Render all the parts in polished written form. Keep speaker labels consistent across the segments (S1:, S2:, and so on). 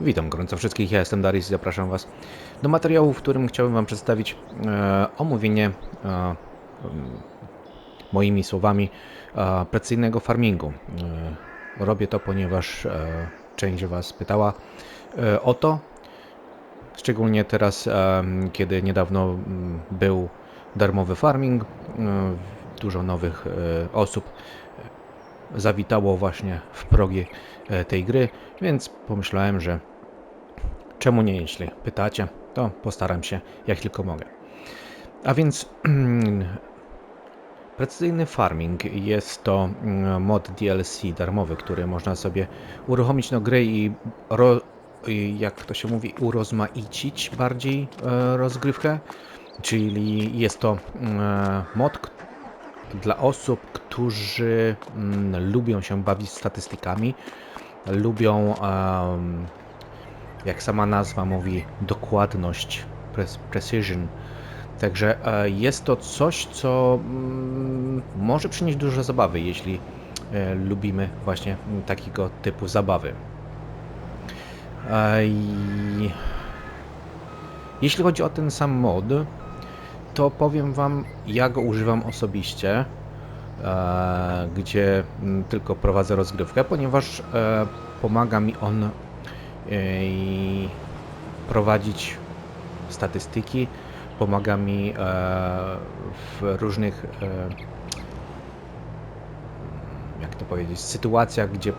S1: Witam gorąco wszystkich, ja jestem Darius i zapraszam Was do materiału, w którym chciałbym Wam przedstawić omówienie moimi słowami precyzyjnego farmingu. Robię to, ponieważ część Was pytała o to, szczególnie teraz, kiedy niedawno był darmowy farming. Dużo nowych osób zawitało właśnie w progi tej gry, więc pomyślałem, że czemu nie, jeśli pytacie, to postaram się jak tylko mogę. A więc precyzyjny farming jest to mod DLC darmowy, który można sobie uruchomić do gry i jak to się mówi, urozmaicić bardziej rozgrywkę. Czyli jest to mod dla osób, którzy lubią się bawić statystykami, lubią, jak sama nazwa mówi, dokładność, precision. Także jest to coś, co może przynieść dużo zabawy, jeśli lubimy właśnie takiego typu zabawy. Jeśli chodzi o ten sam mod, to powiem Wam, ja go używam osobiście, gdzie tylko prowadzę rozgrywkę, ponieważ pomaga mi on prowadzić statystyki, pomaga mi w różnych, jak to powiedzieć, sytuacjach, gdzie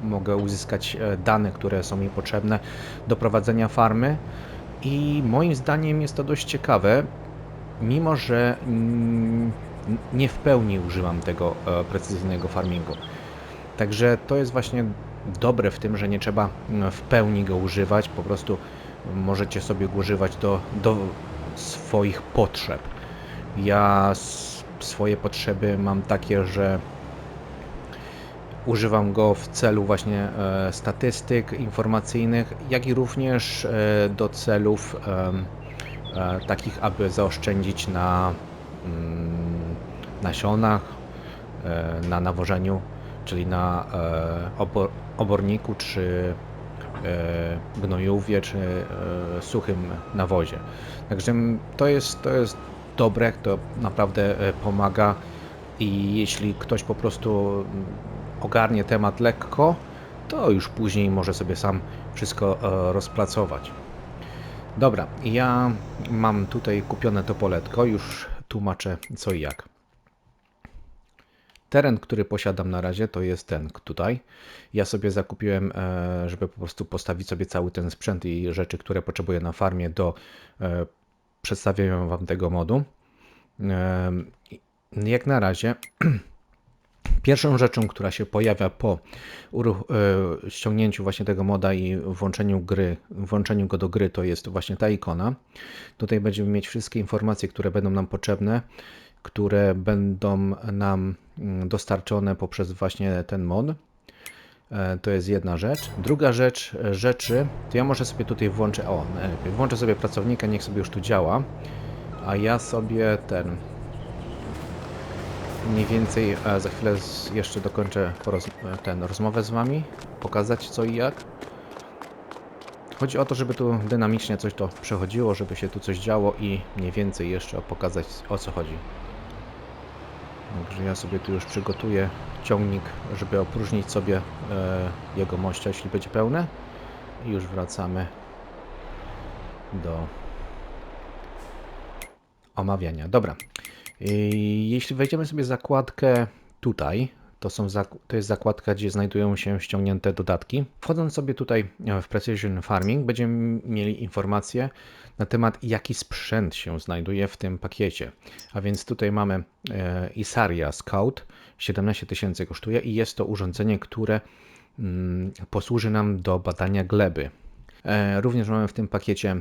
S1: mogę uzyskać dane, które są mi potrzebne do prowadzenia farmy. I moim zdaniem jest to dość ciekawe, mimo że nie w pełni używam tego precyzyjnego farmingu. Także to jest właśnie dobre w tym, że nie trzeba w pełni go używać, po prostu możecie sobie go używać do swoich potrzeb. Ja swoje potrzeby mam takie, że używam go w celu właśnie statystyk informacyjnych, jak i również do celów takich, aby zaoszczędzić na nasionach, na nawożeniu, czyli na oborniku, czy gnojówie, czy suchym nawozie. Także to jest dobre, to naprawdę pomaga i jeśli ktoś po prostu ogarnie temat lekko, to już później może sobie sam wszystko rozpracować. Dobra, ja mam tutaj kupione to poletko, już tłumaczę co i jak. Teren, który posiadam na razie, to jest ten tutaj. Ja sobie zakupiłem, żeby po prostu postawić sobie cały ten sprzęt i rzeczy, które potrzebuję na farmie do przedstawienia Wam tego modu. Jak na razie pierwszą rzeczą, która się pojawia po ściągnięciu właśnie tego moda i włączeniu go do gry, to jest właśnie ta ikona. Tutaj będziemy mieć wszystkie informacje, które będą nam potrzebne, które będą nam dostarczone poprzez właśnie ten mod. To jest jedna rzecz. Druga rzeczy, to ja może sobie tutaj włączę sobie pracownika, niech sobie już tu działa, a ja sobie mniej więcej za chwilę jeszcze dokończę rozmowę z Wami, pokazać co i jak. Chodzi o to, żeby tu dynamicznie coś to przechodziło, żeby się tu coś działo i mniej więcej jeszcze pokazać o co chodzi. Także ja sobie tu już przygotuję ciągnik, żeby opróżnić sobie jego mościa, jeśli będzie pełne. I już wracamy do omawiania. Dobra. Jeśli wejdziemy sobie w zakładkę tutaj, to jest zakładka, gdzie znajdują się ściągnięte dodatki. Wchodząc sobie tutaj w Precision Farming, będziemy mieli informacje na temat, jaki sprzęt się znajduje w tym pakiecie. A więc tutaj mamy Isaria Scout, 17 000 kosztuje i jest to urządzenie, które posłuży nam do badania gleby. Również mamy w tym pakiecie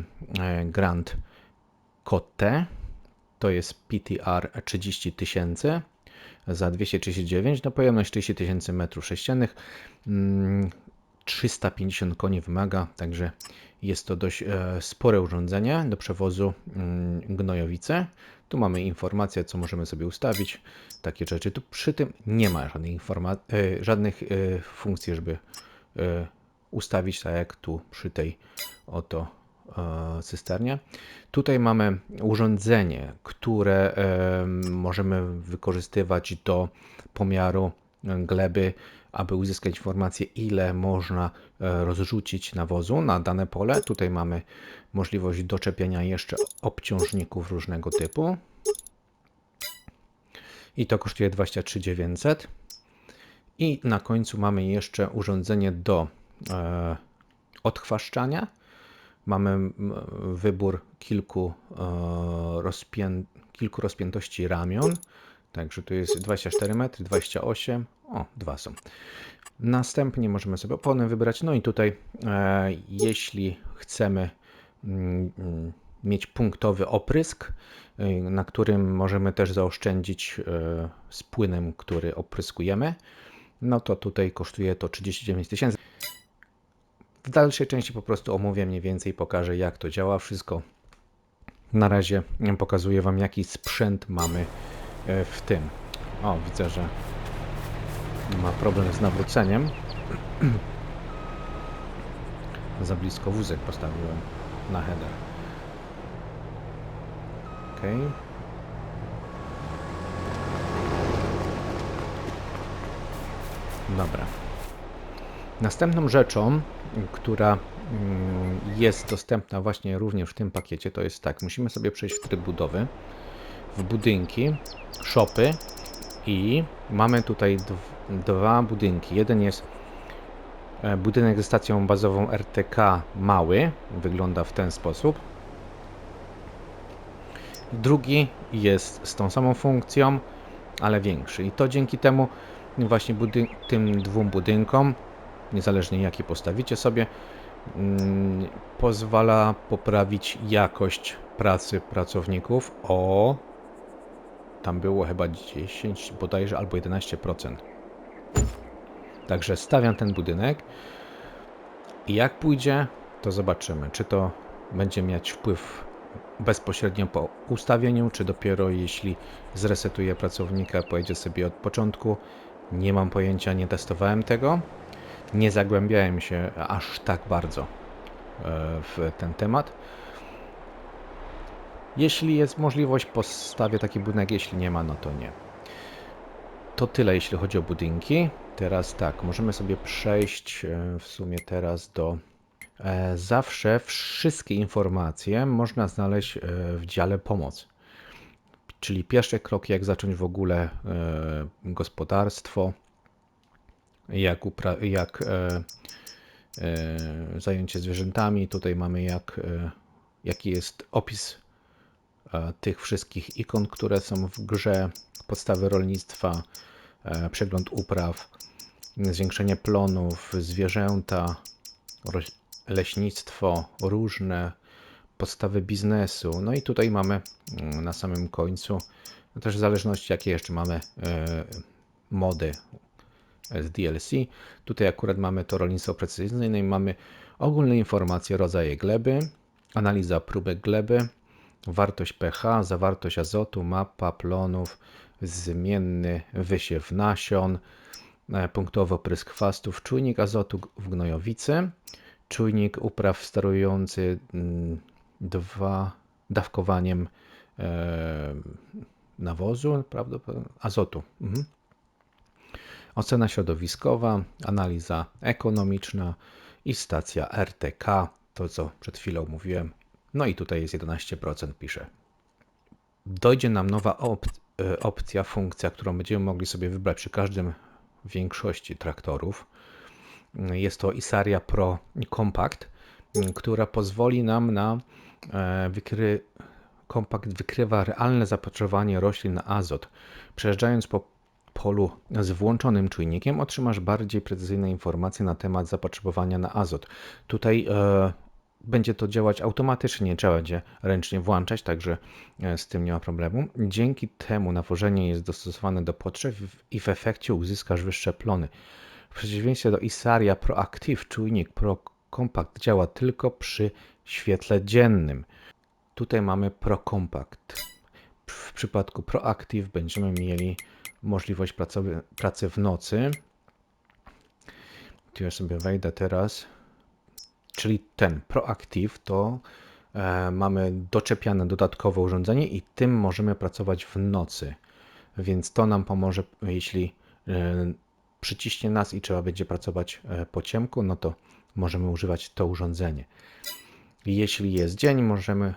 S1: Grand Cotte, to jest PTR 30 000 za 239, no pojemność 40 000 m3, 350 koni wymaga, także jest to dość spore urządzenie do przewozu gnojowicy. Tu mamy informacje, co możemy sobie ustawić, takie rzeczy. Tu przy tym nie ma żadnych funkcji, żeby ustawić tak jak tu przy tej oto cysternie. Tutaj mamy urządzenie, które możemy wykorzystywać do pomiaru gleby, aby uzyskać informację, ile można rozrzucić nawozu na dane pole. Tutaj mamy możliwość doczepiania jeszcze obciążników różnego typu. I to kosztuje 23 900. I na końcu mamy jeszcze urządzenie do odchwaszczania. Mamy wybór kilku rozpiętości ramion. Także tu jest 24 metry, 28, dwa są. Następnie możemy sobie opony wybrać. No i tutaj jeśli chcemy mieć punktowy oprysk, na którym możemy też zaoszczędzić z płynem, który opryskujemy, no to tutaj kosztuje to 39 000. W dalszej części po prostu omówię mniej więcej, pokażę jak to działa wszystko. Na razie pokazuję Wam jaki sprzęt mamy w tym. Widzę, że ma problem z nawróceniem. Za blisko wózek postawiłem na header. Ok. Dobra. Następną rzeczą, która jest dostępna właśnie również w tym pakiecie, to jest tak, musimy sobie przejść w tryb budowy, w budynki, shopy i mamy tutaj dwa budynki. Jeden jest budynek ze stacją bazową RTK mały, wygląda w ten sposób. Drugi jest z tą samą funkcją, ale większy. I to dzięki temu właśnie tym dwóm budynkom, niezależnie jaki postawicie sobie, pozwala poprawić jakość pracy pracowników tam było chyba 10 bodajże albo 11%. Także stawiam ten budynek i jak pójdzie, to zobaczymy, czy to będzie mieć wpływ bezpośrednio po ustawieniu, czy dopiero jeśli zresetuję pracownika, pojedzie sobie od początku. Nie mam pojęcia, nie testowałem tego. Nie zagłębiałem się aż tak bardzo w ten temat. Jeśli jest możliwość, postawię taki budynek, jeśli nie ma, no to nie. To tyle, jeśli chodzi o budynki. Teraz tak, możemy sobie przejść w sumie teraz do... Zawsze wszystkie informacje można znaleźć w dziale pomoc. Czyli pierwsze kroki, jak zacząć w ogóle gospodarstwo, jak zająć się zwierzętami. Tutaj mamy jaki jest opis tych wszystkich ikon, które są w grze, podstawy rolnictwa, przegląd upraw, zwiększenie plonów, zwierzęta, leśnictwo, różne podstawy biznesu. No i tutaj mamy na samym końcu, też w zależności jakie jeszcze mamy mody z DLC. Tutaj akurat mamy to rolnictwo precyzyjne i mamy ogólne informacje, rodzaje gleby, analiza próbek gleby, wartość pH, zawartość azotu, mapa plonów, zmienny wysiew nasion, punktowo oprysk chwastów, czujnik azotu w gnojowicy, czujnik upraw sterujący dawkowaniem nawozu, prawdopodobnie azotu. Ocena środowiskowa, analiza ekonomiczna i stacja RTK, to co przed chwilą mówiłem. No i tutaj jest 11% pisze. Dojdzie nam nowa opcja, funkcja, którą będziemy mogli sobie wybrać przy każdym większości traktorów. Jest to Isaria Pro Compact, która pozwoli nam na Compact wykrywa realne zapotrzebowanie roślin na azot. Przejeżdżając po polu z włączonym czujnikiem otrzymasz bardziej precyzyjne informacje na temat zapotrzebowania na azot. Tutaj będzie to działać automatycznie, nie trzeba będzie ręcznie włączać, także z tym nie ma problemu. Dzięki temu nawożenie jest dostosowane do potrzeb i w efekcie uzyskasz wyższe plony. W przeciwieństwie do Isaria ProActive, czujnik Pro Compact działa tylko przy świetle dziennym. Tutaj mamy Pro Compact. W przypadku ProActive będziemy mieli możliwość pracy w nocy. Tu ja sobie wejdę teraz czyli ten Proactive, to mamy doczepiane dodatkowe urządzenie i tym możemy pracować w nocy. Więc to nam pomoże, jeśli przyciśnie nas i trzeba będzie pracować po ciemku, no to możemy używać to urządzenie. Jeśli jest dzień, możemy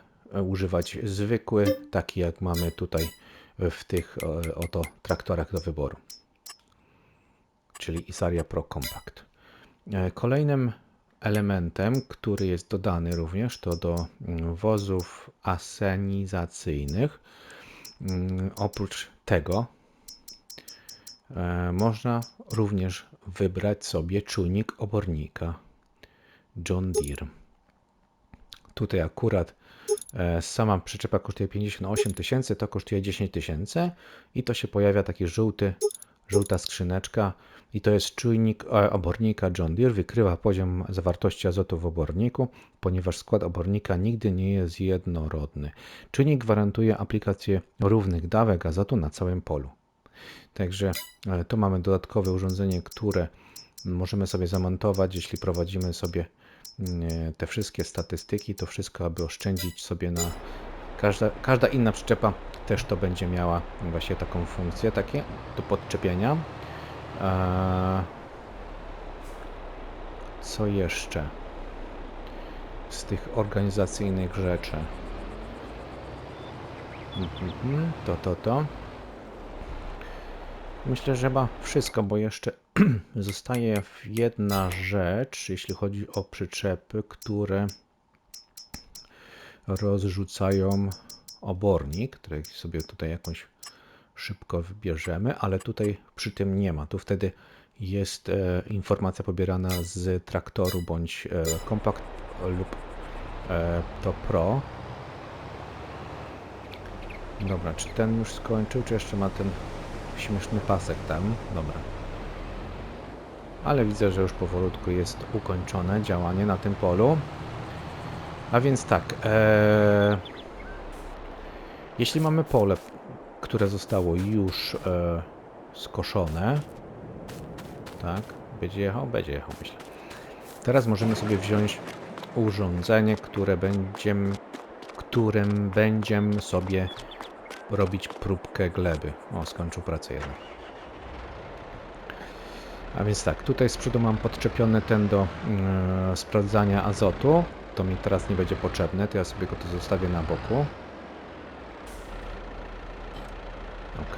S1: używać zwykły, taki jak mamy tutaj w tych oto traktorach do wyboru, czyli Isaria Pro Compact. Kolejnym elementem, który jest dodany również, to do wozów asenizacyjnych. Oprócz tego można również wybrać sobie czujnik obornika John Deere. Tutaj akurat sama przyczepa kosztuje 58 000, to kosztuje 10 000 i to się pojawia taki żółta skrzyneczka i to jest czujnik obornika John Deere. Wykrywa poziom zawartości azotu w oborniku, ponieważ skład obornika nigdy nie jest jednorodny. Czujnik gwarantuje aplikację równych dawek azotu na całym polu. Także tu mamy dodatkowe urządzenie, które możemy sobie zamontować, jeśli prowadzimy sobie te wszystkie statystyki, to wszystko, aby oszczędzić sobie na... Każda inna przyczepa też to będzie miała właśnie taką funkcję, takie do podczepienia. Co jeszcze z tych organizacyjnych rzeczy? To. Myślę, że chyba wszystko, bo jeszcze zostaje jedna rzecz, jeśli chodzi o przyczepy, które rozrzucają obornik, który sobie tutaj jakąś szybko wybierzemy, ale tutaj przy tym nie ma. Tu wtedy jest informacja pobierana z traktoru bądź Compact lub to Pro. Dobra, czy ten już skończył, czy jeszcze ma ten śmieszny pasek tam? Dobra. Ale widzę, że już powolutku jest ukończone działanie na tym polu. A więc tak, jeśli mamy pole, które zostało już skoszone, tak, będzie jechał, myślę. Teraz możemy sobie wziąć urządzenie, którym będziemy sobie robić próbkę gleby. O, skończył pracę jednak. A więc tak, tutaj z przodu mam podczepiony ten do sprawdzania azotu. To mi teraz nie będzie potrzebne, to ja sobie go tu zostawię na boku. OK.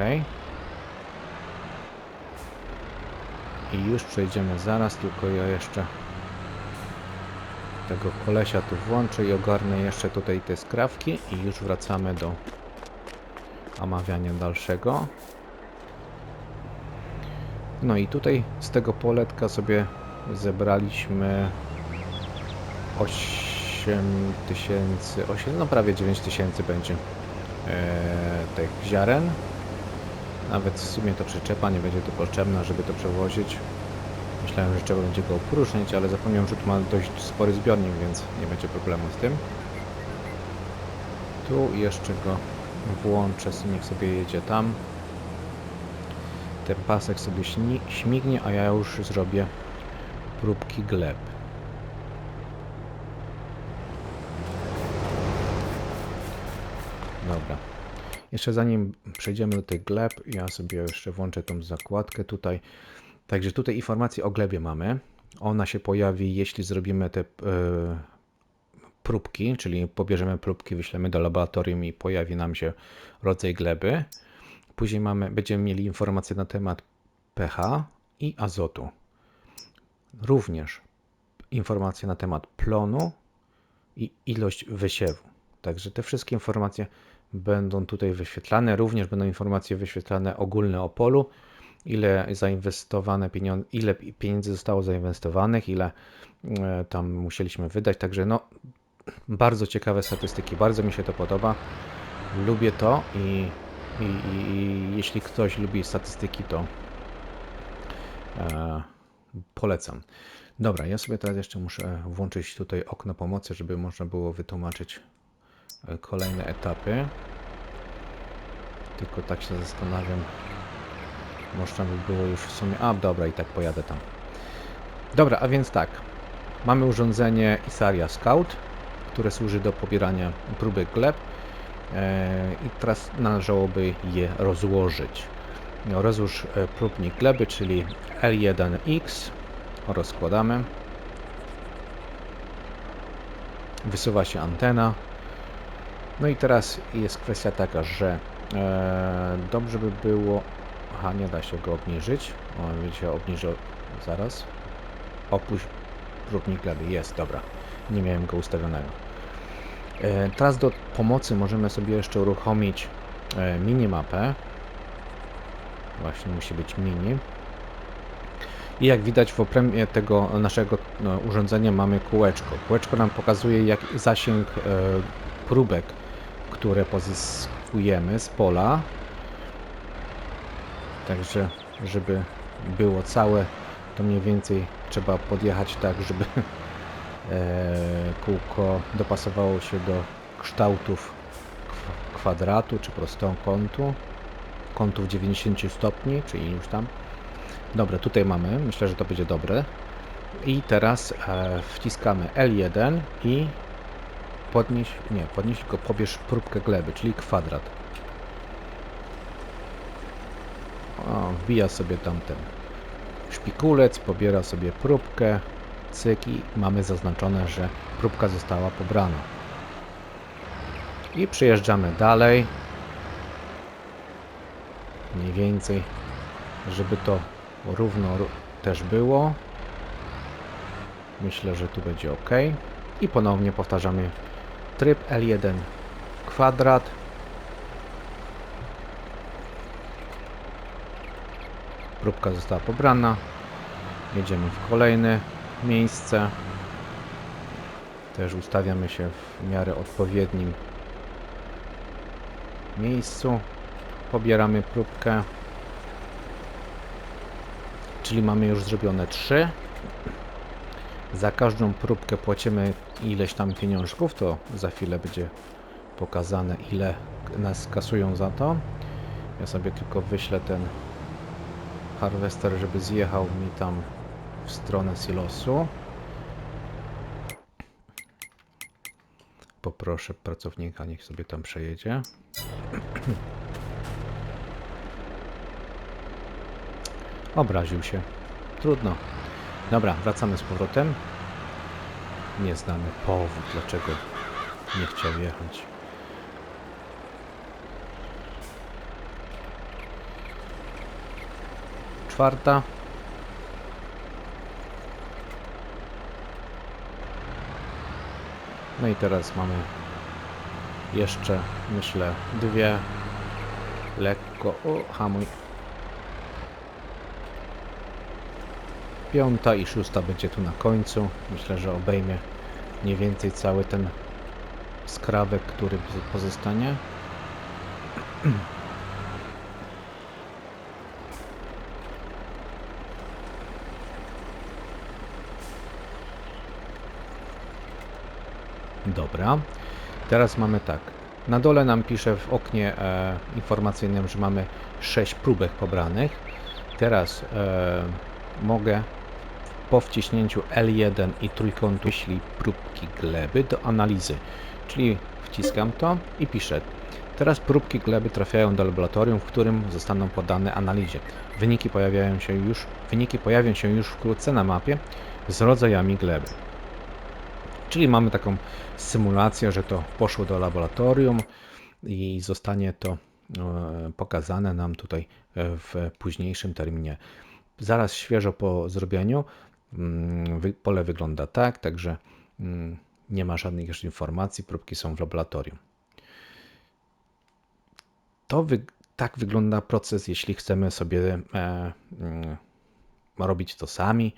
S1: I już przejdziemy zaraz, tylko ja jeszcze tego kolesia tu włączę i ogarnę jeszcze tutaj te skrawki i już wracamy do omawiania dalszego. No i tutaj z tego poletka sobie zebraliśmy 8000, no prawie 9000 będzie tych ziaren. Nawet w sumie to przyczepa nie będzie tu potrzebna, żeby to przewozić. Myślałem, że trzeba będzie go opróżnić, ale zapomniałem, że tu ma dość spory zbiornik, więc nie będzie problemu z tym. Tu jeszcze go włączę, niech sobie jedzie tam. Ten pasek sobie śmignie, a ja już zrobię próbki gleb. Dobra. Jeszcze zanim przejdziemy do tych gleb, ja sobie jeszcze włączę tą zakładkę tutaj. Także tutaj informacje o glebie mamy. Ona się pojawi, jeśli zrobimy te próbki, czyli pobierzemy próbki, wyślemy do laboratorium i pojawi nam się rodzaj gleby. Później będziemy mieli informacje na temat pH i azotu. Również informacje na temat plonu i ilość wysiewu. Także te wszystkie informacje będą tutaj wyświetlane. Również będą informacje wyświetlane ogólne o polu, ile zainwestowane pieniądze, ile pieniędzy zostało zainwestowanych, ile tam musieliśmy wydać. Także no, bardzo ciekawe statystyki, bardzo mi się to podoba. Lubię to i jeśli ktoś lubi statystyki, to polecam. Dobra, ja sobie teraz jeszcze muszę włączyć tutaj okno pomocy, żeby można było wytłumaczyć kolejne etapy. Tylko tak się zastanawiam. Można by było już w sumie... A, dobra, i tak pojadę tam. Dobra, a więc tak. Mamy urządzenie Isaria Scout, które służy do pobierania próbek gleb i teraz należałoby je rozłożyć. Rozłóż próbnik gleby, czyli L1X, rozkładamy. Wysuwa się antena. No i teraz jest kwestia taka, że dobrze by było... Aha, nie da się go obniżyć. O, wiecie, obniżę zaraz. Opuść próbnik gleby. Jest, dobra. Nie miałem go ustawionego. Teraz do pomocy możemy sobie jeszcze uruchomić minimapę. Właśnie musi być mini. I jak widać w obrębie tego naszego urządzenia mamy kółeczko. Kółeczko nam pokazuje zasięg próbek, które pozyskujemy z pola. Także, żeby było całe, to mniej więcej trzeba podjechać tak, żeby kółko dopasowało się do kształtów kwadratu czy prostokątu, kątów 90 stopni, czyli już tam. Dobra, tutaj mamy, myślę, że to będzie dobre. I teraz wciskamy L1 i podnieś, tylko pobierz próbkę gleby, czyli kwadrat. O, wbija sobie tamten szpikulec, pobiera sobie próbkę, cyk i mamy zaznaczone, że próbka została pobrana. I przejeżdżamy dalej. Mniej więcej, żeby to równo też było. Myślę, że tu będzie ok. I ponownie powtarzamy tryb L1 kwadrat. Próbka została pobrana. Jedziemy w kolejne miejsce. Też ustawiamy się w miarę odpowiednim miejscu. Pobieramy próbkę. Czyli mamy już zrobione 3. Za każdą próbkę płacimy ileś tam pieniążków. To za chwilę będzie pokazane, ile nas kasują za to. Ja sobie tylko wyślę ten harvester, żeby zjechał mi tam w stronę silosu. Poproszę pracownika, niech sobie tam przejedzie. Obraził się. Trudno. Dobra, wracamy z powrotem. Nie znamy powód, dlaczego nie chciał jechać. Czwarta. No i teraz mamy jeszcze, myślę, 2. Lekko. O, hamuj. 5. i 6. będzie tu na końcu. Myślę, że obejmie mniej więcej cały ten skrawek, który pozostanie. Dobra. Teraz mamy tak. Na dole nam pisze w oknie informacyjnym, że mamy 6 próbek pobranych. Teraz mogę po wciśnięciu L1 i trójkątu wyślij próbki gleby do analizy. Czyli wciskam to i piszę. Teraz próbki gleby trafiają do laboratorium, w którym zostaną poddane analizie. Wyniki pojawią się już wkrótce na mapie z rodzajami gleby. Czyli mamy taką symulację, że to poszło do laboratorium i zostanie to pokazane nam tutaj w późniejszym terminie. Zaraz świeżo po zrobieniu pole wygląda tak, także nie ma żadnych jeszcze informacji, próbki są w laboratorium. Tak wygląda proces, jeśli chcemy sobie robić to sami.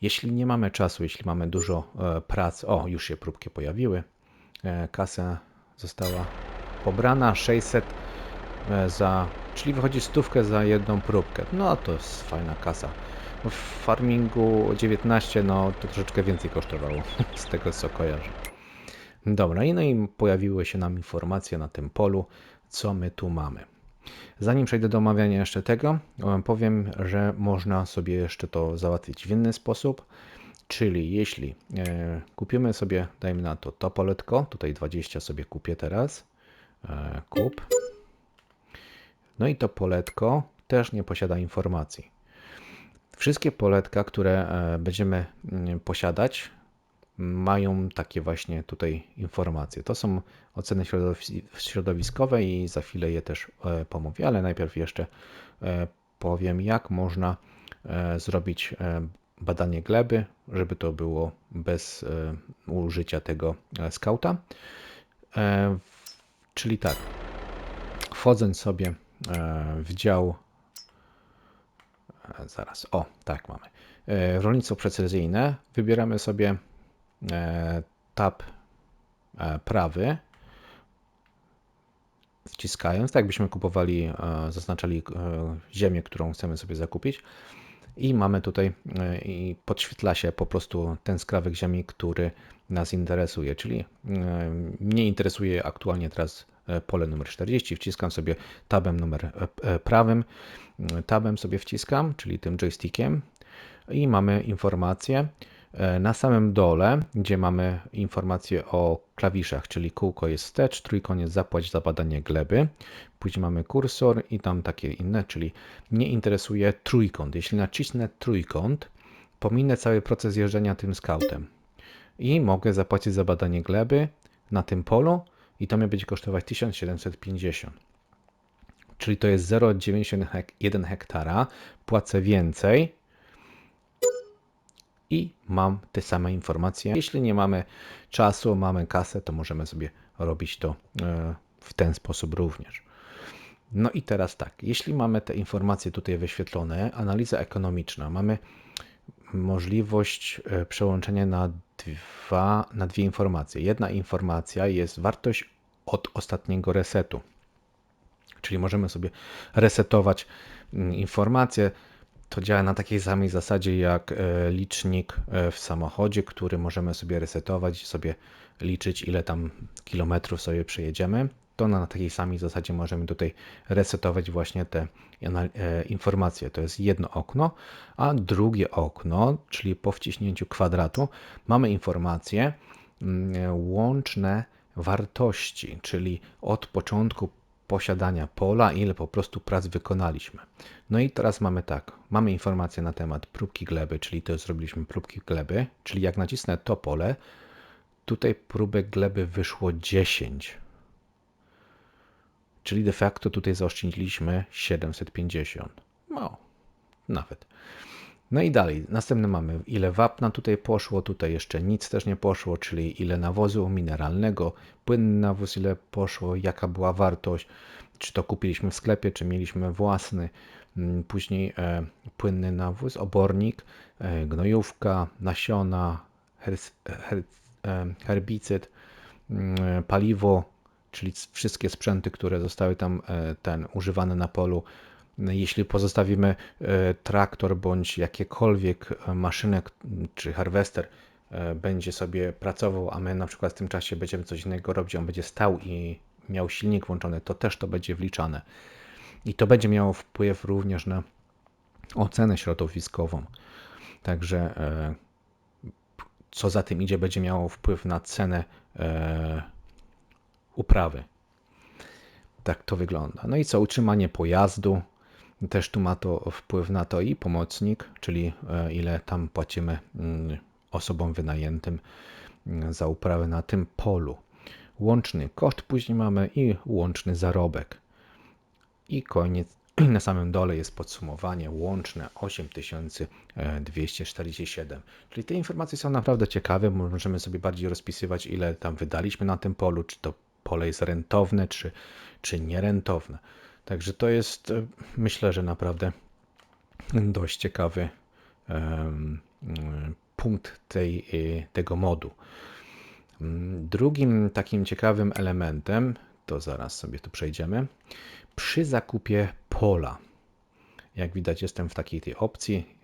S1: Jeśli nie mamy czasu, jeśli mamy dużo pracy, o, już się próbki pojawiły, kasa została pobrana, 600 czyli wychodzi 100 za jedną próbkę. No to jest fajna kasa. W farmingu 19 no to troszeczkę więcej kosztowało, z tego co kojarzę. Dobra, no i pojawiły się nam informacje na tym polu, co my tu mamy. Zanim przejdę do omawiania jeszcze tego, powiem, że można sobie jeszcze to załatwić w inny sposób. Czyli jeśli kupimy sobie, dajmy na to poletko, tutaj 20 sobie kupię teraz, kup. No i to poletko też nie posiada informacji. Wszystkie poletka, które będziemy posiadać, mają takie właśnie tutaj informacje. To są oceny środowiskowe i za chwilę je też pomówię, ale najpierw jeszcze powiem, jak można zrobić badanie gleby, żeby to było bez użycia tego skauta. Czyli tak, wchodząc sobie w dział, zaraz, o, tak mamy, rolnictwo precyzyjne, wybieramy sobie tab prawy, wciskając, tak jakbyśmy kupowali, zaznaczali ziemię, którą chcemy sobie zakupić i mamy tutaj i podświetla się po prostu ten skrawek ziemi, który nas interesuje, czyli mnie interesuje aktualnie teraz pole numer 40, wciskam sobie tabem numer prawym, tabem sobie wciskam, czyli tym joystickiem i mamy informację. Na samym dole, gdzie mamy informację o klawiszach, czyli kółko jest wstecz, trójkąt zapłać za badanie gleby. Później mamy kursor i tam takie inne, czyli mnie interesuje trójkąt. Jeśli nacisnę trójkąt, pominę cały proces jeżdżenia tym skautem i mogę zapłacić za badanie gleby na tym polu i to mnie będzie kosztować 1750. Czyli to jest 0,91 hektara, płacę więcej i mam te same informacje. Jeśli nie mamy czasu, mamy kasę, to możemy sobie robić to w ten sposób również. No i teraz tak, jeśli mamy te informacje tutaj wyświetlone, analiza ekonomiczna, mamy możliwość przełączenia na dwie informacje. Jedna informacja jest wartość od ostatniego resetu, czyli możemy sobie resetować informacje. To działa na takiej samej zasadzie jak licznik w samochodzie, który możemy sobie resetować i sobie liczyć, ile tam kilometrów sobie przejedziemy. To na takiej samej zasadzie możemy tutaj resetować właśnie te informacje. To jest jedno okno, a drugie okno, czyli po wciśnięciu kwadratu, mamy informacje łączne wartości, czyli od początku posiadania pola, ile po prostu prac wykonaliśmy. No i teraz mamy tak, mamy informację na temat próbki gleby, czyli to zrobiliśmy próbki gleby, czyli jak nacisnę to pole, tutaj próbek gleby wyszło 10. Czyli de facto tutaj zaoszczędziliśmy 750. No, nawet. No i dalej, następne mamy, ile wapna tutaj poszło, tutaj jeszcze nic też nie poszło, czyli ile nawozu mineralnego, płynny nawóz ile poszło, jaka była wartość, czy to kupiliśmy w sklepie, czy mieliśmy własny, później płynny nawóz, obornik, gnojówka, nasiona, herbicyd, paliwo, czyli wszystkie sprzęty, które zostały tam używane na polu. Jeśli pozostawimy traktor bądź jakiekolwiek maszynę czy harwester będzie sobie pracował, a my na przykład w tym czasie będziemy coś innego robić, on będzie stał i miał silnik włączony, to też to będzie wliczane. I to będzie miało wpływ również na ocenę środowiskową. Także co za tym idzie, będzie miało wpływ na cenę uprawy. Tak to wygląda. No i co? Utrzymanie pojazdu. Też tu ma to wpływ na to i pomocnik, czyli ile tam płacimy osobom wynajętym za uprawę na tym polu. Łączny koszt później mamy i łączny zarobek. I koniec. Na samym dole jest podsumowanie łączne 8247. Czyli te informacje są naprawdę ciekawe. Możemy sobie bardziej rozpisywać, ile tam wydaliśmy na tym polu, czy to pole jest rentowne, czy nierentowne. Także to jest, myślę, że naprawdę dość ciekawy punkt tego modu. Drugim takim ciekawym elementem, to zaraz sobie tu przejdziemy, przy zakupie pola. Jak widać, jestem w takiej tej opcji,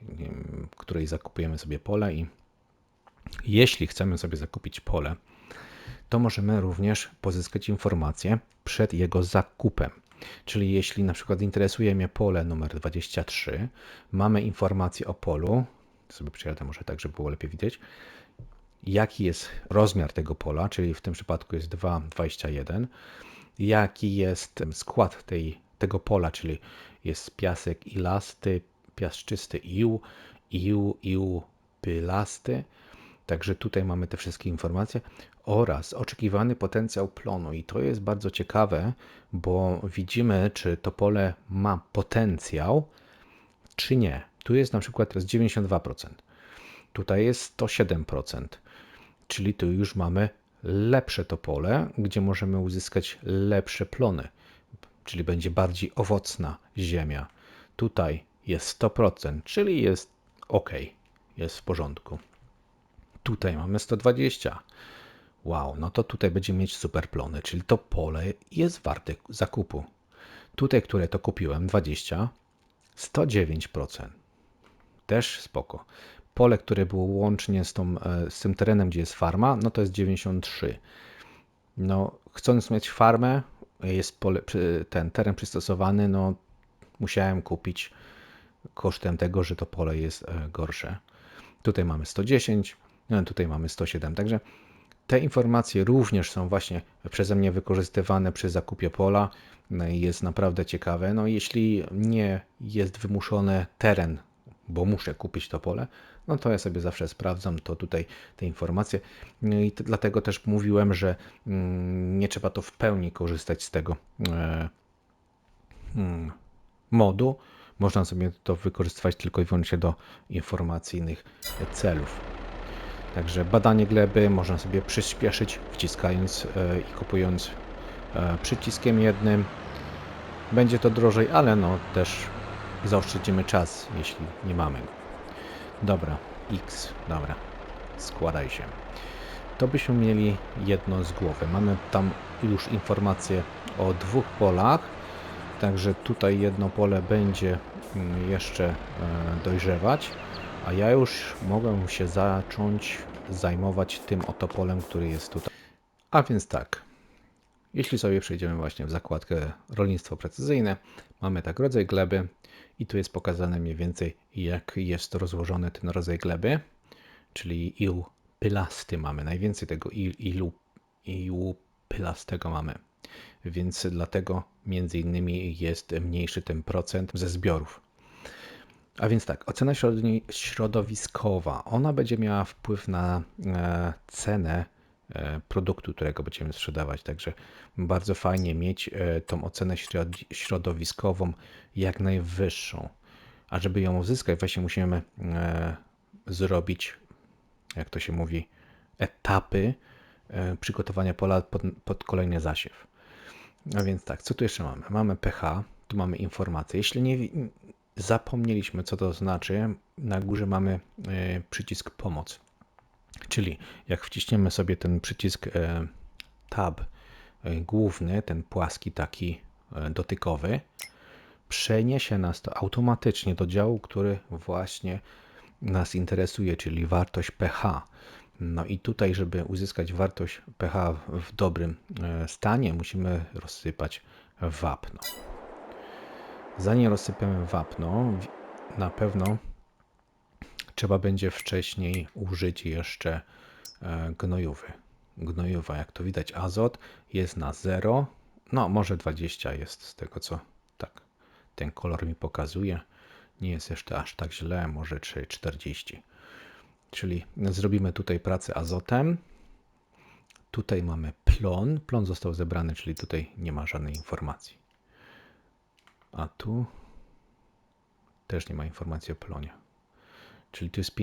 S1: w której zakupujemy sobie pole i jeśli chcemy sobie zakupić pole, to możemy również pozyskać informacje przed jego zakupem. Czyli jeśli na przykład interesuje mnie pole numer 23, mamy informację o polu, Sobie przyjadę może tak, żeby było lepiej widać. Jaki jest rozmiar tego pola, czyli w tym przypadku jest 2,21. Jaki jest skład tego pola, czyli jest piasek ilasty, piaszczysty ił pylasty. Także tutaj mamy te wszystkie informacje oraz oczekiwany potencjał plonu. I to jest bardzo ciekawe, bo widzimy, czy to pole ma potencjał, czy nie. Tu jest na przykład teraz 92%. Tutaj jest 107%. Czyli tu już mamy lepsze to pole, gdzie możemy uzyskać lepsze plony. Czyli będzie bardziej owocna ziemia. Tutaj jest 100%, czyli jest ok, jest w porządku. Tutaj mamy 120. Wow, no to tutaj będziemy mieć super plony, czyli to pole jest warte zakupu. Tutaj, które to kupiłem, 20, 109%. Też spoko. Pole, które było łącznie z tym terenem, gdzie jest farma, no to jest 93. No, chcąc mieć farmę, jest ten teren przystosowany, no musiałem kupić kosztem tego, że to pole jest gorsze. Tutaj mamy 110, no, tutaj mamy 107, także te informacje również są właśnie przeze mnie wykorzystywane przy zakupie pola. No i jest naprawdę ciekawe. No jeśli nie jest wymuszony teren, bo muszę kupić to pole, no to ja sobie zawsze sprawdzam to tutaj te informacje. No i dlatego też mówiłem, że nie trzeba to w pełni korzystać z tego modu. Można sobie to wykorzystywać tylko i wyłącznie do informacyjnych celów. Także badanie gleby można sobie przyspieszyć, wciskając i kupując przyciskiem jednym. Będzie to drożej, ale no też zaoszczędzimy czas, jeśli nie mamy go. Dobra, X, dobra, składaj się. To byśmy mieli jedno z głowy. Mamy tam już informacje o 2 polach, także tutaj jedno pole będzie jeszcze dojrzewać, a ja już mogę się zacząć zajmować tym oto polem, który jest tutaj. A więc tak, jeśli sobie przejdziemy właśnie w zakładkę rolnictwo precyzyjne, mamy tak rodzaj gleby i tu jest pokazane mniej więcej jak jest rozłożony ten rodzaj gleby, czyli ił pylasty mamy, najwięcej tego iłu pylastego mamy, więc dlatego między innymi jest mniejszy ten procent ze zbiorów. A więc tak, ocena środowiskowa, ona będzie miała wpływ na cenę produktu, którego będziemy sprzedawać. Także bardzo fajnie mieć tą ocenę środowiskową jak najwyższą. A żeby ją uzyskać, właśnie musimy zrobić, jak to się mówi, etapy przygotowania pola pod kolejny zasiew. A więc tak, co tu jeszcze mamy? Mamy pH, tu mamy informacje. Jeśli nie zapomnieliśmy, co to znaczy, na górze mamy przycisk pomoc. Czyli jak wciśniemy sobie ten przycisk tab główny, ten płaski taki dotykowy, przeniesie nas to automatycznie do działu, który właśnie nas interesuje, czyli wartość pH. No i tutaj, żeby uzyskać wartość pH w dobrym stanie, musimy rozsypać wapno. Zanim rozsypiemy wapno, na pewno trzeba będzie wcześniej użyć jeszcze gnojowa. Jak to widać, azot jest na 0, no może 20 jest z tego, co tak ten kolor mi pokazuje. Nie jest jeszcze aż tak źle, może 40. Czyli zrobimy tutaj pracę azotem. Tutaj mamy plon. Plon został zebrany, czyli tutaj nie ma żadnej informacji. A tu też nie ma informacji o plonie. Czyli tu jest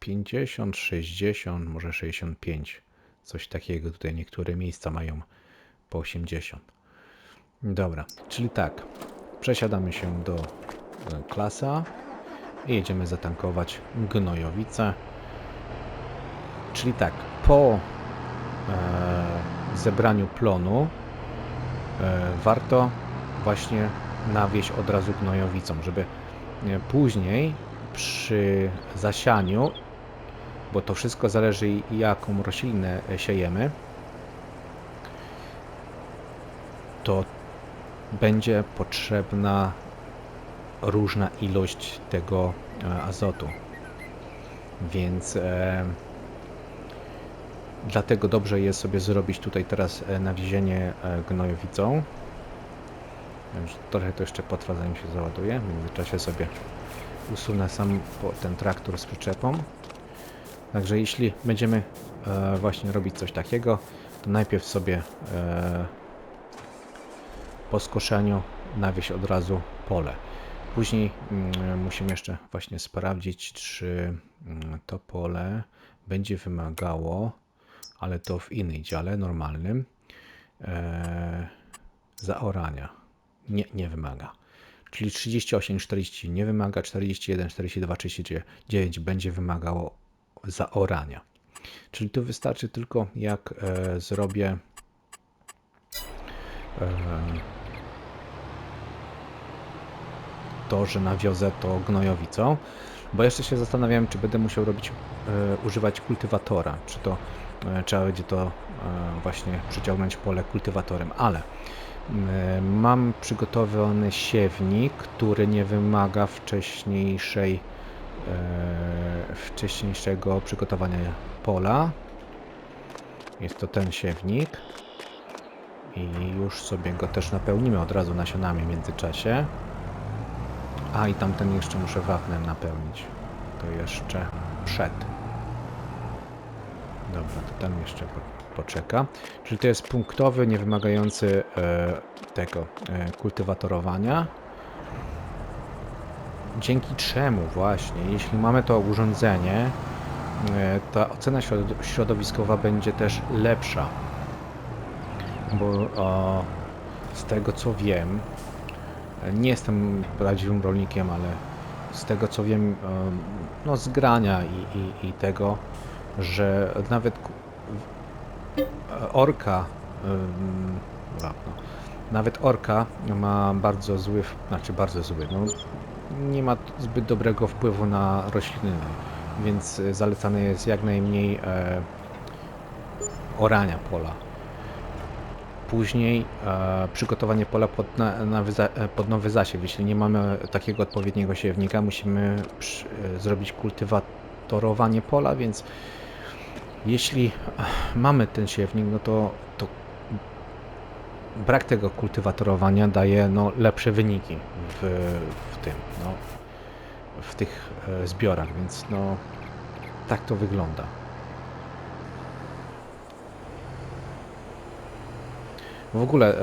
S1: 50, 60, może 65. Coś takiego. Tutaj niektóre miejsca mają po 80. Dobra, czyli tak. Przesiadamy się do klasa i jedziemy zatankować gnojowicę. Czyli tak, po zebraniu plonu warto właśnie nawieść od razu gnojowicą, żeby później przy zasianiu, bo to wszystko zależy jaką roślinę siejemy, to będzie potrzebna różna ilość tego azotu. Więc dlatego dobrze jest sobie zrobić tutaj teraz nawiezienie gnojowicą. Trochę to jeszcze potrwa, zanim się załaduje. W międzyczasie sobie usunę sam ten traktor z przyczepą. Także jeśli będziemy właśnie robić coś takiego, to najpierw sobie po skoszeniu nawieźć od razu pole. Później musimy jeszcze właśnie sprawdzić, czy to pole będzie wymagało, ale to w innej dziale, normalnym, zaorania. Nie wymaga. Czyli 38, 40 nie wymaga, 41, 42, 39 będzie wymagało zaorania. Czyli tu wystarczy tylko, jak zrobię to, że nawiozę to gnojowicą, bo jeszcze się zastanawiałem, czy będę musiał używać kultywatora, czy to trzeba będzie to właśnie przeciągnąć pole kultywatorem, ale mam przygotowany siewnik, który nie wymaga wcześniejszego przygotowania pola. Jest to ten siewnik i już sobie go też napełnimy od razu nasionami w międzyczasie. A i tamten jeszcze muszę wapnem napełnić. To jeszcze przed. Dobra, to tam jeszcze poczeka. Czyli to jest punktowy, nie wymagający tego kultywatorowania. Dzięki czemu właśnie, jeśli mamy to urządzenie, ta ocena środowiskowa będzie też lepsza. Bo z tego co wiem, nie jestem prawdziwym rolnikiem, ale z tego co wiem, no z grania i tego, że nawet orka, nawet orka ma bardzo zły, no, nie ma zbyt dobrego wpływu na rośliny, więc zalecane jest jak najmniej orania pola. Później przygotowanie pola pod nowy zasiew. Jeśli nie mamy takiego odpowiedniego siewnika, musimy zrobić kultywatorowanie pola, więc jeśli mamy ten siewnik, no to brak tego kultywatorowania daje no, lepsze wyniki w tych zbiorach, więc no, tak to wygląda. W ogóle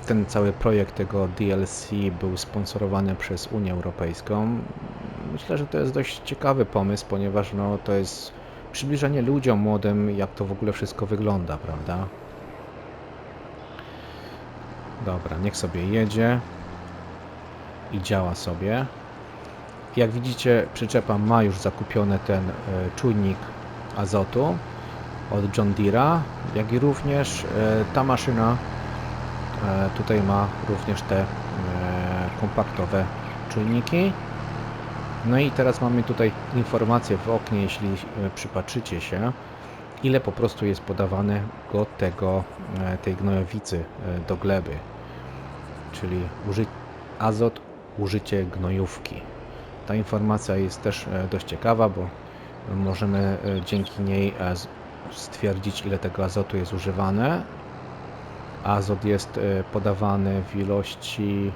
S1: ten cały projekt tego DLC był sponsorowany przez Unię Europejską. Myślę, że to jest dość ciekawy pomysł, ponieważ no, to jest przybliżenie ludziom młodym, jak to w ogóle wszystko wygląda, prawda? Dobra, niech sobie jedzie i działa sobie. Jak widzicie, przyczepa ma już zakupiony ten czujnik azotu od John Deere'a, jak i również ta maszyna tutaj ma również te kompaktowe czujniki. No i teraz mamy tutaj informację w oknie, jeśli przypatrzycie się, ile po prostu jest podawane tej gnojowicy do gleby. Czyli azot, użycie gnojówki. Ta informacja jest też dość ciekawa, bo możemy dzięki niej stwierdzić, ile tego azotu jest używane. Azot jest podawany w ilości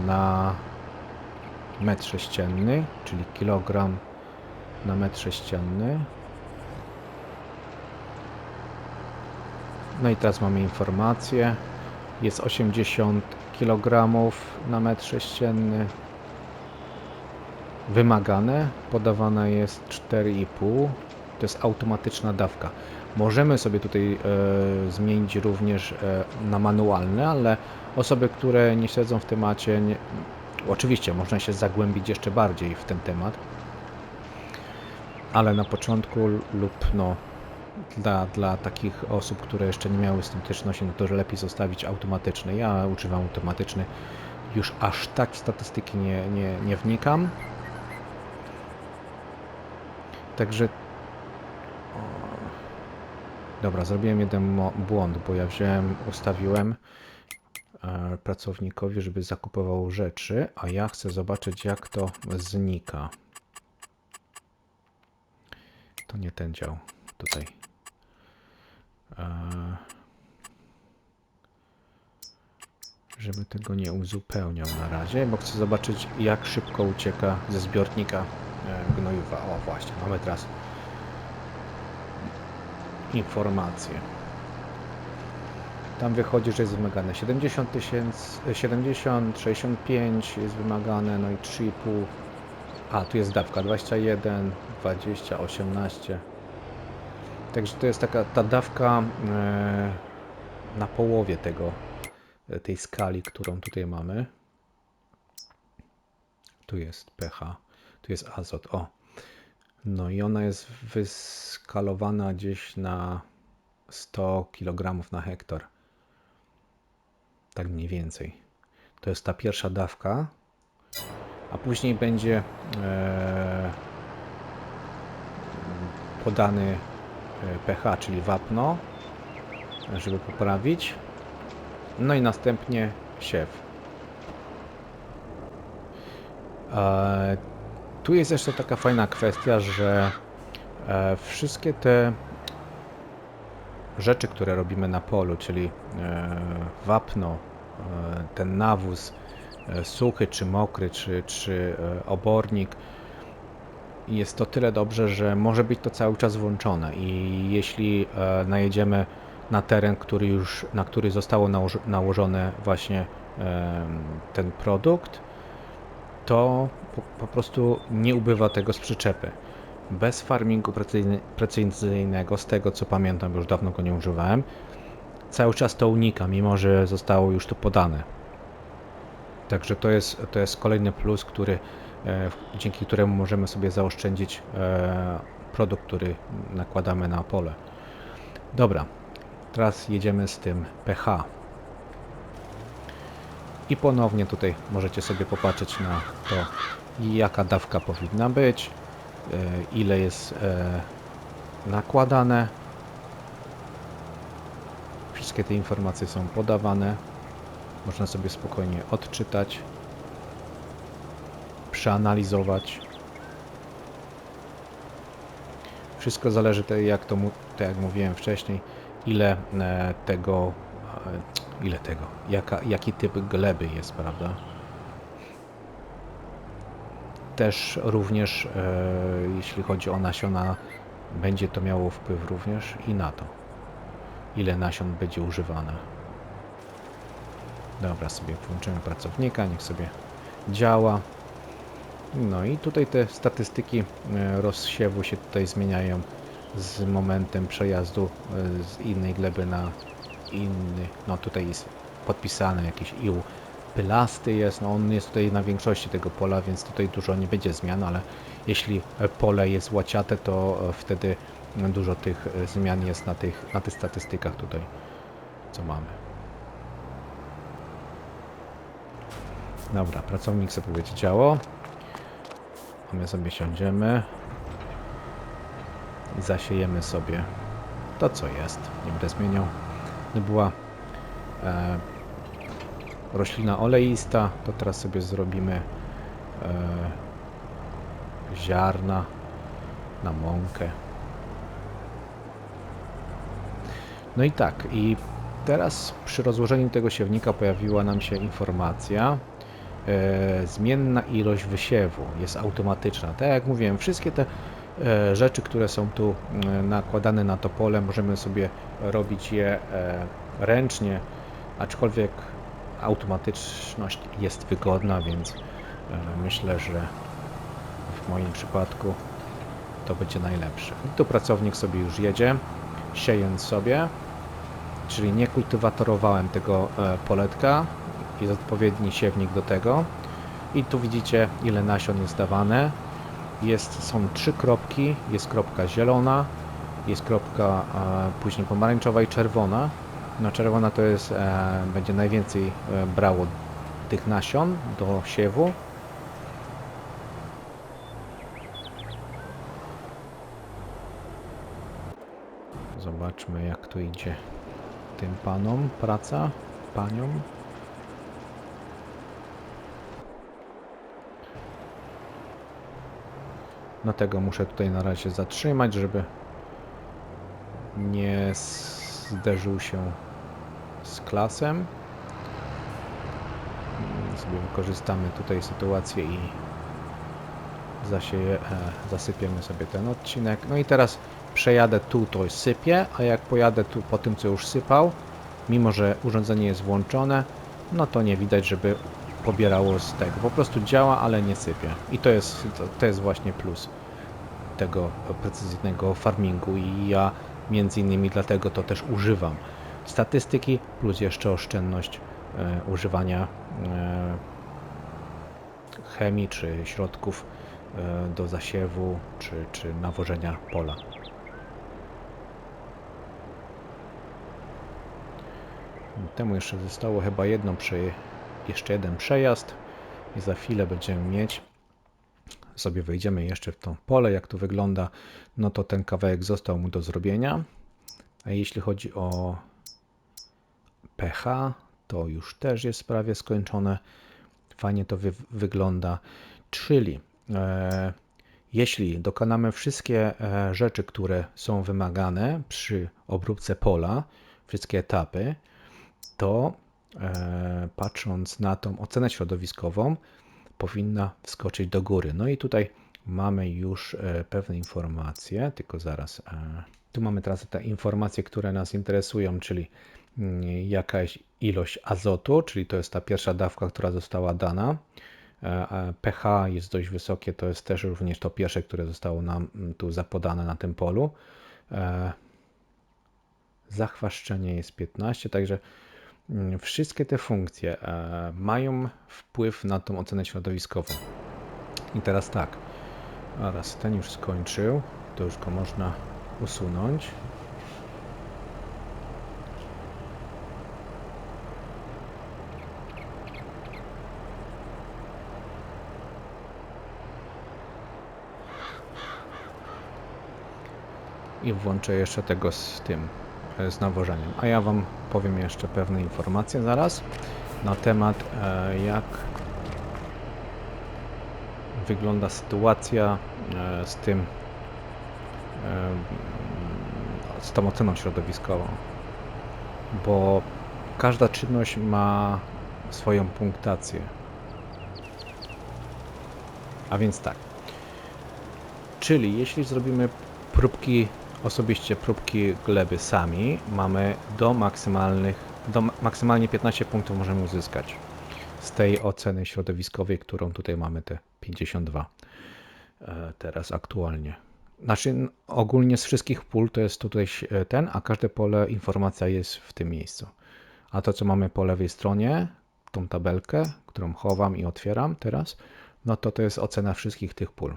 S1: na metr sześcienny, czyli kilogram na metr sześcienny. No i teraz mamy informację. Jest 80 kg na metr sześcienny. Wymagane, podawane jest 4,5. To jest automatyczna dawka. Możemy sobie tutaj zmienić również na manualne, ale osoby, które nie siedzą w temacie, oczywiście można się zagłębić jeszcze bardziej w ten temat, ale na początku lub no, dla takich osób, które jeszcze nie miały z tym styczności, no to lepiej zostawić automatyczny. Ja używam automatyczny, już aż tak w statystyki nie wnikam. Także dobra, zrobiłem jeden błąd, bo ja ustawiłem pracownikowi, żeby zakupował rzeczy, a ja chcę zobaczyć, jak to znika. To nie ten dział. Tutaj. Żeby tego nie uzupełniał na razie, bo chcę zobaczyć, jak szybko ucieka ze zbiornika gnojowa. O, właśnie, mamy teraz informacje. Tam wychodzi, że jest wymagane 70 000, 70, 65 jest wymagane, no i 3,5. A, tu jest dawka 21, 20, 18. Także to jest taka ta dawka na połowie tej skali, którą tutaj mamy. Tu jest pH, tu jest azot. O. No i ona jest wyskalowana gdzieś na 100 kg na hektar. Tak mniej więcej. To jest ta pierwsza dawka, a później będzie podany pH, czyli wapno, żeby poprawić. No i następnie siew. Tu jest jeszcze taka fajna kwestia, że wszystkie te rzeczy, które robimy na polu, czyli wapno, ten nawóz suchy czy mokry, czy obornik, jest to tyle dobrze, że może być to cały czas włączone i jeśli najedziemy na teren, na który zostało nałożone właśnie ten produkt, to po prostu nie ubywa tego z przyczepy. Bez farmingu precyzyjnego, z tego co pamiętam, już dawno go nie używałem, cały czas to unika, mimo że zostało już to podane. Także to jest kolejny plus, dzięki któremu możemy sobie zaoszczędzić produkt, który nakładamy na pole. Dobra, teraz jedziemy z tym pH. I ponownie tutaj możecie sobie popatrzeć na to, jaka dawka powinna być, ile jest nakładane. Wszystkie te informacje są podawane. Można sobie spokojnie odczytać, przeanalizować. Wszystko zależy, tak jak mówiłem wcześniej, jaki typ gleby jest, prawda? Też również, jeśli chodzi o nasiona, będzie to miało wpływ również i na to, ile nasion będzie używane. Dobra, sobie włączymy pracownika, niech sobie działa. No i tutaj te statystyki rozsiewu się tutaj zmieniają z momentem przejazdu z innej gleby na inny. No tutaj jest podpisane jakiś ił pylasty jest, no on jest tutaj na większości tego pola, więc tutaj dużo nie będzie zmian, ale jeśli pole jest łaciate, to wtedy dużo tych zmian jest na tych statystykach tutaj, co mamy. Dobra, pracownik sobie będzie działo. A my sobie siądziemy i zasiejemy sobie to, co jest. Nie będę zmieniał. Gdyby była roślina oleista, to teraz sobie zrobimy ziarna na mąkę. No i tak, i teraz przy rozłożeniu tego siewnika pojawiła nam się informacja, zmienna ilość wysiewu jest automatyczna. Tak jak mówiłem, wszystkie te rzeczy, które są tu nakładane na to pole, możemy sobie robić je ręcznie, aczkolwiek automatyczność jest wygodna, więc myślę, że w moim przypadku to będzie najlepsze. Tu pracownik sobie już jedzie, siejąc sobie, czyli nie kultywatorowałem tego poletka, jest odpowiedni siewnik do tego i tu widzicie, ile nasion jest dawane. Są 3 kropki, jest kropka zielona, jest kropka później pomarańczowa i czerwona. No czerwona to jest, będzie najwięcej brało tych nasion do siewu. Zobaczmy, jak tu idzie tym panom praca, paniom. Dlatego muszę tutaj na razie zatrzymać, żeby nie zderzył się z klasem. Sobie wykorzystamy tutaj sytuację i zasypiemy sobie ten odcinek. No i teraz przejadę tu, to sypię, a jak pojadę tu po tym, co już sypał, mimo że urządzenie jest włączone, no to nie widać, żeby pobierało z tego. Po prostu działa, ale nie sypie. I to jest właśnie plus tego precyzyjnego farmingu i ja między innymi dlatego to też używam. Statystyki plus jeszcze oszczędność używania chemii czy środków do zasiewu czy nawożenia pola. Temu jeszcze zostało chyba jeszcze jeden przejazd i za chwilę będziemy mieć. Sobie wejdziemy jeszcze w to pole, jak to wygląda, no to ten kawałek został mu do zrobienia. A jeśli chodzi o pH, to już też jest prawie skończone. Fajnie to wygląda. Czyli jeśli dokonamy wszystkie rzeczy, które są wymagane przy obróbce pola, wszystkie etapy, to patrząc na tą ocenę środowiskową, powinna wskoczyć do góry. No i tutaj mamy już pewne informacje, tylko zaraz. Tu mamy teraz te informacje, które nas interesują, czyli jakaś ilość azotu, czyli to jest ta pierwsza dawka, która została dana. pH jest dość wysokie, to jest też również to pierwsze, które zostało nam tu zapodane na tym polu. Zachwaszczenie jest 15, także wszystkie te funkcje mają wpływ na tą ocenę środowiskową. I teraz tak, teraz ten już skończył, to już go można usunąć. I włączę jeszcze tego z nawożeniem. A ja Wam powiem jeszcze pewne informacje zaraz na temat jak wygląda sytuacja z tą oceną środowiskową, bo każda czynność ma swoją punktację. A więc tak, czyli jeśli zrobimy osobiście próbki gleby sami, mamy maksymalnie 15 punktów możemy uzyskać z tej oceny środowiskowej, którą tutaj mamy, te 52 teraz aktualnie. Znaczy ogólnie z wszystkich pól to jest tutaj a każde pole, informacja jest w tym miejscu. A to, co mamy po lewej stronie, tą tabelkę, którą chowam i otwieram teraz, no to jest ocena wszystkich tych pól.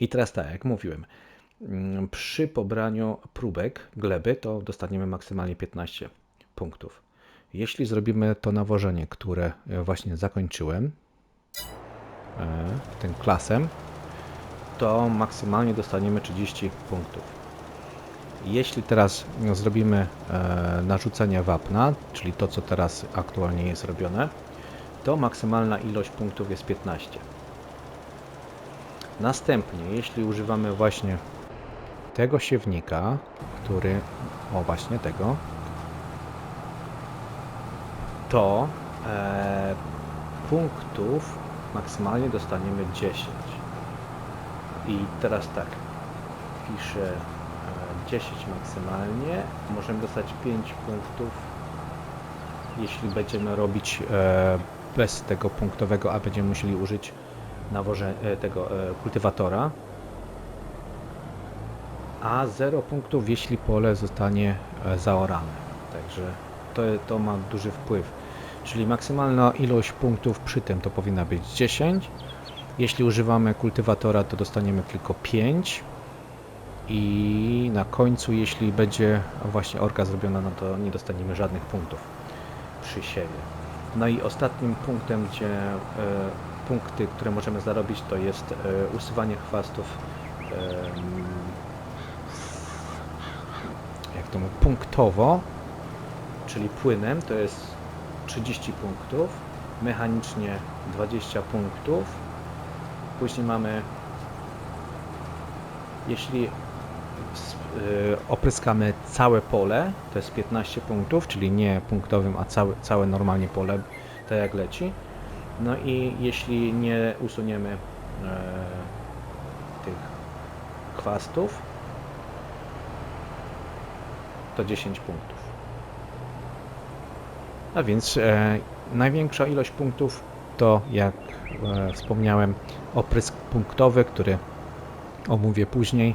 S1: I teraz tak, jak mówiłem, przy pobraniu próbek gleby to dostaniemy maksymalnie 15 punktów. Jeśli zrobimy to nawożenie, które właśnie zakończyłem, tym klasem, to maksymalnie dostaniemy 30 punktów. Jeśli teraz zrobimy narzucenie wapna, czyli to, co teraz aktualnie jest robione, to maksymalna ilość punktów jest 15. Następnie, jeśli używamy właśnie tego siewnika, właśnie tego, to punktów maksymalnie dostaniemy 10. I teraz tak, piszę 10 maksymalnie, możemy dostać 5 punktów, jeśli będziemy robić bez tego punktowego, a będziemy musieli użyć tego kultywatora, a 0 punktów, jeśli pole zostanie zaorane. Także to ma duży wpływ. Czyli maksymalna ilość punktów przy tym to powinna być 10. Jeśli używamy kultywatora, to dostaniemy tylko 5. I na końcu, jeśli będzie właśnie orka zrobiona, no to nie dostaniemy żadnych punktów przy siewie. No i ostatnim punktem, punkty, które możemy zarobić, to jest usuwanie chwastów jak to mówię, punktowo, czyli płynem, to jest 30 punktów, mechanicznie 20 punktów, później mamy Jeśli opryskamy całe pole, to jest 15 punktów, czyli nie punktowym, a całe normalnie pole, tak jak leci. No i jeśli nie usuniemy tych chwastów, to 10 punktów. A więc największa ilość punktów to, jak wspomniałem, oprysk punktowy, który omówię później.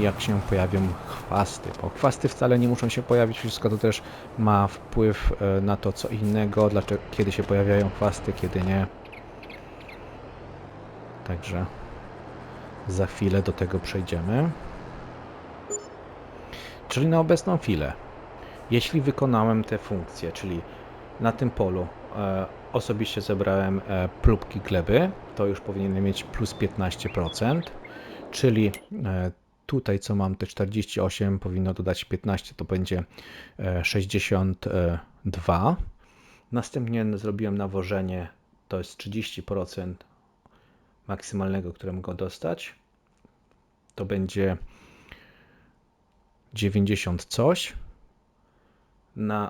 S1: Jak się pojawią chwasty. Bo chwasty wcale nie muszą się pojawić, wszystko to też ma wpływ na to, co innego, dlaczego, kiedy się pojawiają chwasty, kiedy nie. Także za chwilę do tego przejdziemy. Czyli na obecną chwilę, jeśli wykonałem te funkcje, czyli na tym polu osobiście zebrałem próbki gleby, to już powinienem mieć plus 15%, czyli tutaj co mam te 48, powinno dodać 15, to będzie 62. Następnie zrobiłem nawożenie, to jest 30% maksymalnego, które mogę dostać. To będzie 90 coś.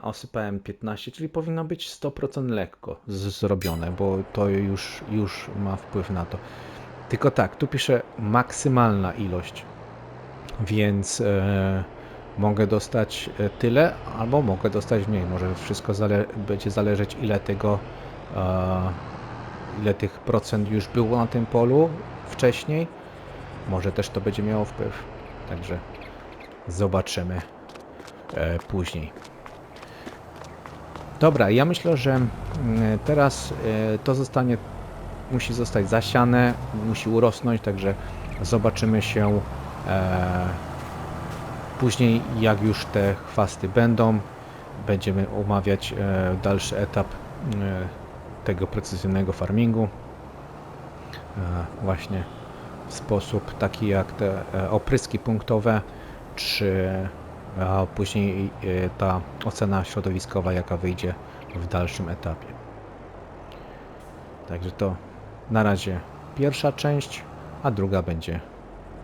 S1: Osypałem 15, czyli powinno być 100% lekko zrobione, bo to już ma wpływ na to. Tylko tak, tu piszę maksymalna ilość, więc mogę dostać tyle, albo mogę dostać mniej. Może wszystko będzie zależeć, ile tych procent już było na tym polu wcześniej. Może też to będzie miało wpływ. Także zobaczymy później. Dobra, ja myślę, że teraz to musi zostać zasiane, musi urosnąć, także zobaczymy się później, jak już te chwasty będą. Będziemy omawiać dalszy etap tego precyzyjnego farmingu. Właśnie w sposób taki jak te opryski punktowe, czy a później ta ocena środowiskowa, jaka wyjdzie w dalszym etapie. Także to na razie pierwsza część, a druga będzie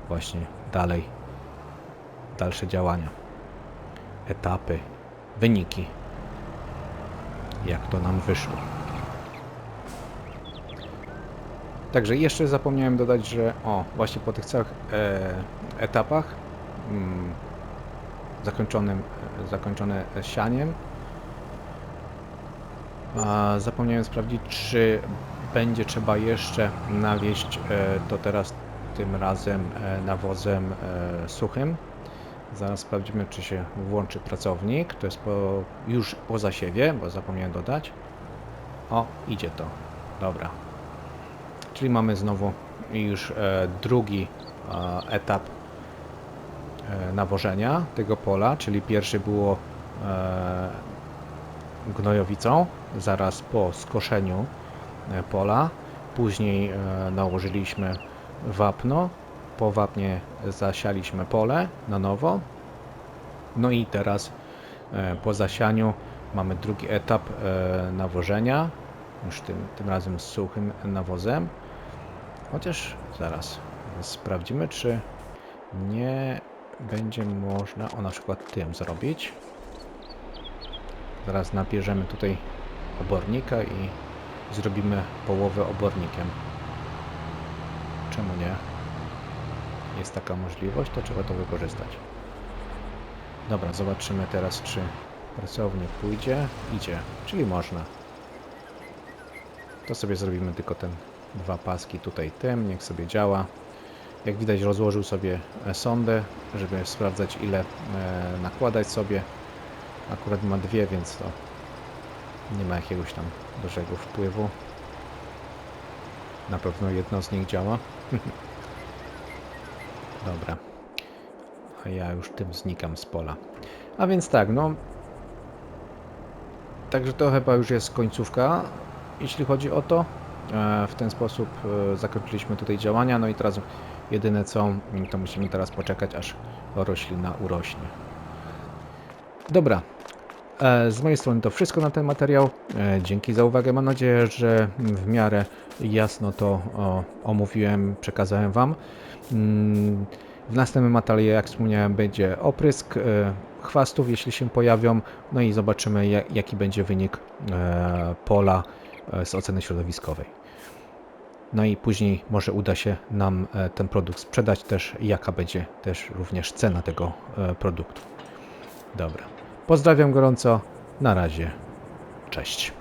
S1: właśnie dalsze działania, etapy, wyniki, jak to nam wyszło. Także jeszcze zapomniałem dodać, że właśnie po tych całych etapach zakończone sianiem. Zapomniałem sprawdzić, czy będzie trzeba jeszcze nawieść to teraz tym razem nawozem suchym. Zaraz sprawdzimy, czy się włączy pracownik. To jest już po zasiewie, bo zapomniałem dodać. Idzie to. Dobra. Czyli mamy znowu już drugi etap nawożenia tego pola, czyli pierwszy było gnojowicą, zaraz po skoszeniu pola, później nałożyliśmy wapno, po wapnie zasialiśmy pole na nowo, no i teraz po zasianiu mamy drugi etap nawożenia, już tym razem z suchym nawozem, chociaż zaraz sprawdzimy, czy nie będzie można na przykład tym zrobić. Zaraz nabierzemy tutaj obornika i zrobimy połowę obornikiem. Czemu nie? Jest taka możliwość, to trzeba to wykorzystać. Dobra, zobaczymy teraz, czy pracownik pójdzie. Idzie, czyli można. To sobie zrobimy tylko ten dwa paski tutaj tym, niech sobie działa. Jak widać, rozłożył sobie sondę, żeby sprawdzać, ile nakładać sobie. Akurat ma dwie, więc to nie ma jakiegoś tam dużego wpływu. Na pewno jedno z nich działa. Dobra. A ja już tym znikam z pola. A więc tak, no. Także to chyba już jest końcówka, jeśli chodzi o to. W ten sposób zakończyliśmy tutaj działania. No i teraz jedyne co, to musimy teraz poczekać, aż roślina urośnie. Dobra. Z mojej strony to wszystko na ten materiał. Dzięki za uwagę. Mam nadzieję, że w miarę jasno to omówiłem, przekazałem Wam. W następnym materiale, jak wspomniałem, będzie oprysk chwastów, jeśli się pojawią. No i zobaczymy, jaki będzie wynik pola z oceny środowiskowej. No i później może uda się nam ten produkt sprzedać też, jaka będzie też również cena tego produktu. Dobra. Pozdrawiam gorąco. Na razie. Cześć.